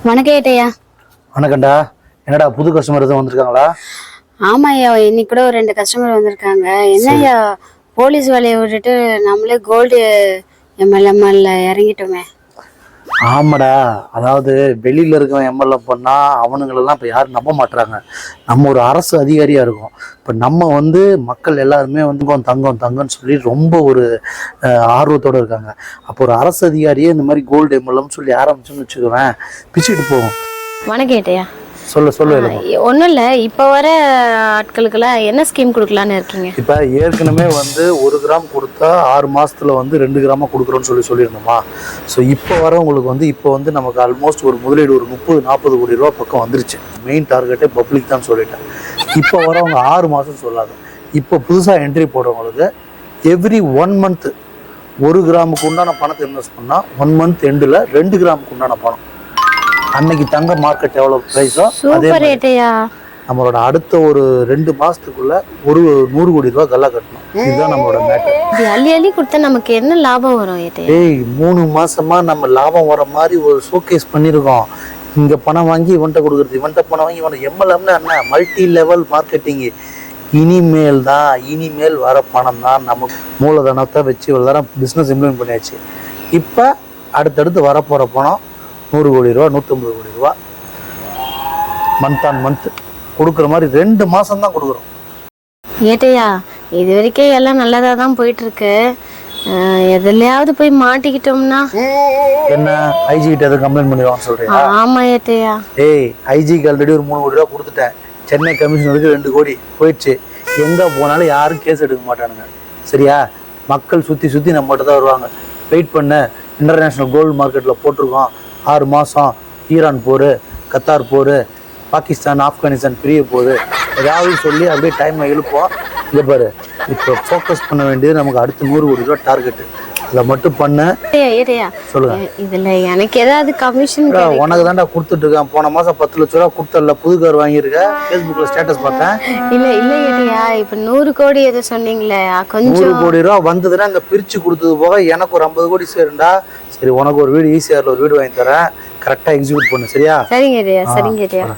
வணக்கம் ஏட்டையா. வணக்கம்டா. என்னடா புது கஸ்டமர் எதுவும் வந்திருக்காங்களா? ஆமாய்யா, இன்னைக்கு கூட ஒரு 2 கஸ்டமர் வந்திருக்காங்க. என்னய்யா போலீஸ் வேலையை விட்டுட்டு நம்மளே கோல்டு எம்எல்எம்எல்ல இறங்கிட்டோமே. ஆமாடா, அதாவது வெளியில இருக்கவன் எம்எல்ஏ பண்ணா அவனுங்களெல்லாம் இப்போ யாரும் நம்ப மாட்டுறாங்க. நம்ம ஒரு அரசு அதிகாரியா இருக்கோம். இப்போ நம்ம மக்கள் எல்லாருமே தங்கம் தங்கம்னு சொல்லி ரொம்ப ஒரு ஆர்வத்தோடு இருக்காங்க. அப்போ ஒரு அரசு அதிகாரியே இந்த மாதிரி கோல்டு எம்எல்ஏன்னு சொல்லி ஆரம்பிச்சோன்னு வச்சுக்குவேன், பிச்சுட்டு போகும். வணக்கம் ஏட்டையா. சொல்லு. ஒன்றும் இல்லை, இப்போ வர ஆட்களுக்கெல்லாம் என்ன ஸ்கீம் கொடுக்கலான்னு இருக்கீங்க? இப்போ ஏற்கனவே 1 கிராம் கொடுத்தா 6 மாதத்தில் 2 கிராமாக கொடுக்குறோன்னு சொல்லியிருந்தோமா. ஸோ இப்போ வரவங்களுக்கு இப்போ நமக்கு ஆல்மோஸ்ட் ஒரு முதலீடு ஒரு 30-40 கோடி ரூபா பக்கம் வந்துருச்சு. மெயின் டார்கெட்டே பப்ளிக் தான் சொல்லிட்டேன். இப்போ வரவங்க 6 மாதம் சொல்லாது. இப்போ புதுசாக என்ட்ரி போடுறவங்களுக்கு எவ்ரி 1 மந்த் 1 கிராமுக்கு உண்டான பணத்தை இன்வெஸ்ட் பண்ணால் 1 மந்த் எண்டில் 2 கிராமுக்கு உண்டான பணம். அன்னைக்கு தங்க மார்க்கெட் எவ்வளோ ப்ரைஸோ அதே நம்மளோட அடுத்த ஒரு 2 மாசத்துக்குள்ள ஒரு 100 கோடி ரூபாய் கல்லா கட்டணும். இதுதான் நம்மளோட மேட்டர். அள்ளி கொடுத்தா நமக்கு என்ன லாபம் வரும்? 3 மாசமா நம்ம லாபம் வர மாதிரி ஒரு ஷோகேஸ் பண்ணியிருக்கோம். இங்க பணம் வாங்கி இவன்ட்ட கொடுக்குறது, இவன்ட்ட பணம் வாங்கி இவன் எம்எல்எம்னா என்ன, மல்டி லெவல் மார்க்கெட்டிங். இனிமேல் வர பணம் தான் நமக்கு மூலதனத்தை வச்சு இவ்வளோ தரம் பிஸ்னஸ் இம்ப்ளிமெண்ட் பண்ணியாச்சு. இப்போ அடுத்தடுத்து வரப்போகிற பணம் 100 கோடி ரூபா, 150 கோடி ரூபா மந்த் ஆன் மந்த் கொடுக்குற மாதிரி 2 மாதம் தான் கொடுக்குறோம். ஏட்டையா, இது வரைக்கும் எல்லாம் நல்லதாக தான் போயிட்டு இருக்கு. எதுலையாவது போய் மாட்டிக்கிட்டோம்னா என்ன, ஐஜி கிட்ட எதுவும் கம்ப்ளைண்ட் பண்ணிடுவான்னு சொல்றீங்க? ஆமா ஏட்டையா. ஐஜிக்கு ஆல்ரெடி ஒரு 3 கோடி ரூபா கொடுத்துட்டேன். சென்னை கமிஷனருக்கு 2 கோடி போயிடுச்சு. எங்கே போனாலும் யாரும் கேஸ் எடுக்க மாட்டானுங்க. சரியா? மக்கள் சுற்றி நம்மகிட்ட தான் வருவாங்க. வெயிட் பண்ண, இன்டர்நேஷ்னல் கோல்டு மார்க்கெட்டில் போட்டிருக்கோம். 6 மாதம் ஈரான் போர், கத்தார் போர், பாகிஸ்தான் ஆப்கானிஸ்தான் பிரிய போகுது, ஏதாவது சொல்லி அப்படியே டைமை இழுப்போம். இங்கே பாரு, இப்போ ஃபோக்கஸ் பண்ண வேண்டியது நமக்கு அடுத்து 100 கோடி ரூபா டார்கெட்டு. அதை மட்டும் பண்ண. சொல்லுங்க. இதில் எனக்கு ஏதாவது கமிஷன்? உனக்கு தான்டா கொடுத்துட்டு இருக்கேன். போன மாதம் 10 லட்ச ரூபா கொடுத்தல, புது கார் வாங்கியிருக்கேன். ஃபேஸ்புக்கில் ஸ்டேட்டஸ் பார்த்தேன். இல்லை ஏட்டையா, இப்போ 100 கோடி எதை சொன்னீங்களே, கொஞ்சம் 100 கோடி ரூபா வந்ததுன்னா அங்கே பிரித்து கொடுத்தது போக எனக்கு ஒரு 50 கோடி சேருண்டா. சரி, உனக்கு ஒரு வீடு ஈஸியாரில் ஒரு வீடு வாங்கி தரேன். கரெக்டாக எக்ஸிக்யூட் பண்ணு. சரியா? சரிங்க ஏட்டையா.